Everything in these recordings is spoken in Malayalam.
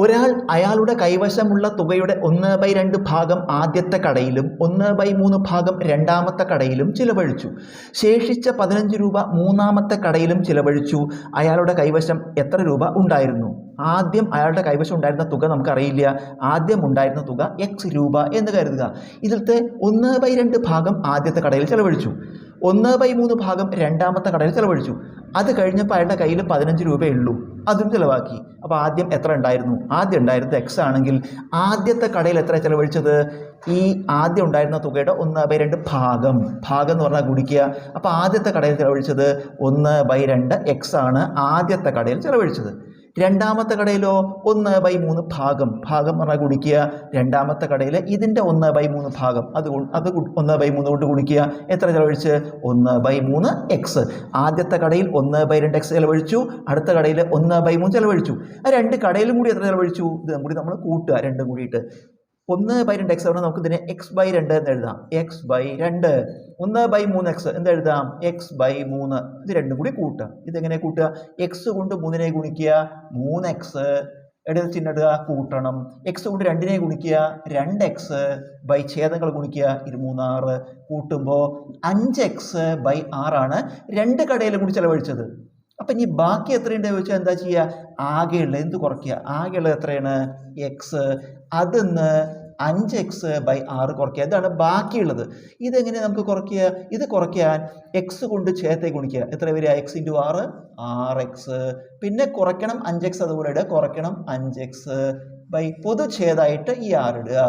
ഒരാൾ അയാളുടെ കൈവശമുള്ള തുകയുടെ 1/2 ഭാഗം ആദ്യത്തെ കടയിലും 1/3 ഭാഗം രണ്ടാമത്തെ കടയിലും ചിലവഴിച്ചു. ശേഷിച്ച 15 രൂപ മൂന്നാമത്തെ കടയിലും ചിലവഴിച്ചു. അയാളുടെ കൈവശം എത്ര രൂപ ഉണ്ടായിരുന്നു? ആദ്യം അയാളുടെ കൈവശം ഉണ്ടായിരുന്ന തുക നമുക്കറിയില്ല. ആദ്യം ഉണ്ടായിരുന്ന തുക എക്സ് രൂപ എന്ന് കരുതുക. ഇതിലത്തെ 1/2 ഭാഗം ആദ്യത്തെ കടയിൽ ചിലവഴിച്ചു, 1/3 ഭാഗം രണ്ടാമത്തെ കടയിൽ ചിലവഴിച്ചു. അത് കഴിഞ്ഞപ്പോൾ അയാളുടെ കയ്യിൽ 15 രൂപയേ ഉള്ളൂ, അതും ചിലവാക്കി. അപ്പോൾ ആദ്യം എത്ര ഉണ്ടായിരുന്നു? ആദ്യം ഉണ്ടായിരുന്നത് എക്സ് ആണെങ്കിൽ ആദ്യത്തെ കടയിൽ എത്ര ചിലവഴിച്ചത്? ഈ ആദ്യം ഉണ്ടായിരുന്ന തുകയുടെ 1/2 ഭാഗം എന്ന് പറഞ്ഞാൽ ഗുണിക്കുക. അപ്പോൾ ആദ്യത്തെ കടയിൽ ചിലവഴിച്ചത് 1/2 എക്സ് ആണ് ആദ്യത്തെ കടയിൽ ചിലവഴിച്ചത്. രണ്ടാമത്തെ കടയിലോ 1/3 ഭാഗം എന്ന് പറഞ്ഞാൽ ഗുണിക്കുക. രണ്ടാമത്തെ കടയിൽ ഇതിൻ്റെ 1/3 ഭാഗം, അത് 1/3 കൊണ്ട് ഗുണിക്കുക. എത്ര ചിലവഴിച്ച്? 1/3 എക്സ്. ആദ്യത്തെ കടയിൽ 1/2 എക്സ് ചിലവഴിച്ചു, അടുത്ത കടയിൽ 1/3 ചിലവഴിച്ചു. ആ രണ്ട് കടയിലും കൂടി എത്ര ചിലവഴിച്ചു? ഇത് കൂടി നമ്മൾ കൂട്ടുക, രണ്ടും കൂടിയിട്ട്. 1/2 എക്സ് പറഞ്ഞാൽ നമുക്ക് ഇതിനെ x/2 എന്ന് എഴുതാം. x/2. 1/3 എക്സ് എന്ത് എഴുതാം? x/3. ഇത് രണ്ടും കൂടി കൂട്ടുക. ഇതെങ്ങനെ കൂട്ടുക? എക്സ് കൊണ്ട് 3നെ ഗുണിക്കുക, 3x. ഇടയിൽ ചിഹ്നം ഇടുക, കൂട്ടണം. എക്സ് കൊണ്ട് 2നെ ഗുണിക്കുക, 2x. ഛേദങ്ങൾ ഗുണിക്കുക, 2×3 = 6. കൂട്ടുമ്പോൾ 5x/6 ആണ് രണ്ട് കടയിലും കൂടി ചിലവഴിച്ചത്. അപ്പം ഇനി ബാക്കി എത്രയുണ്ട് ചോദിച്ചാൽ എന്താ ചെയ്യുക? ആകെയുള്ളത് എന്ത് കുറയ്ക്കുക? ആകെയുള്ളത് എത്രയാണ്? എക്സ്. അതിന്ന് 5x/6 കുറയ്ക്കുക. ഇതാണ് ബാക്കിയുള്ളത്. ഇതെങ്ങനെ നമുക്ക് കുറയ്ക്കുക? ഇത് കുറയ്ക്കാൻ എക്സ് കൊണ്ട് ഛേദത്തെ ഗുണിക്കുക. എത്ര വരിക? x × 6 6x. പിന്നെ കുറയ്ക്കണം 5x, അതുപോലെ ഇടുക, കുറയ്ക്കണം 5x. പൊതു ഛേദമായിട്ട് ഈ 6 ഇടുക.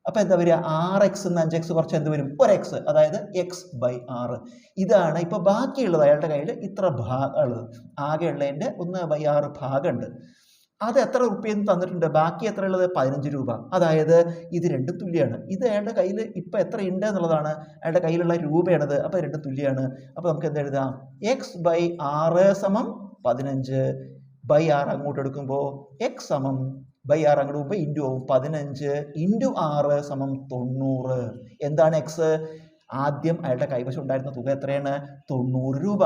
അപ്പം എന്താ വരിക? 6x എന്ന് 5x കുറച്ച് എന്ത് വരും? 1x. അതായത് x/6. ഇതാണ് ഇപ്പോൾ ബാക്കിയുള്ളത്. അയാളുടെ കയ്യിൽ ഇത്ര ഭാഗമുള്ളത്. ആകെയുള്ളതിൻ്റെ 1/6 ഭാഗമുണ്ട്. അത് എത്ര റുപ്യെന്ന് തന്നിട്ടുണ്ട്? ബാക്കി എത്ര ഉള്ളത്? 15 രൂപ. അതായത് ഇത് രണ്ടും തുല്യമാണ്. ഇത് അയാളുടെ കയ്യിൽ ഇപ്പം എത്ര ഉണ്ട് എന്നുള്ളതാണ്, അയാളുടെ കയ്യിലുള്ള രൂപയാണത്. അപ്പോൾ രണ്ടും തുല്യമാണ്. അപ്പോൾ നമുക്ക് എന്ത് എഴുതാം? x/6 = 15. /6 അങ്ങോട്ട് എടുക്കുമ്പോൾ x /6 അങ്ങോട്ട് പോകുമ്പോൾ ഇൻറ്റു ആവും. 15 × 6 = 90. എന്താണ് എക്സ്? ആദ്യം അയാളുടെ കൈവശം ഉണ്ടായിരുന്ന തുക എത്രയാണ്? 90 രൂപ.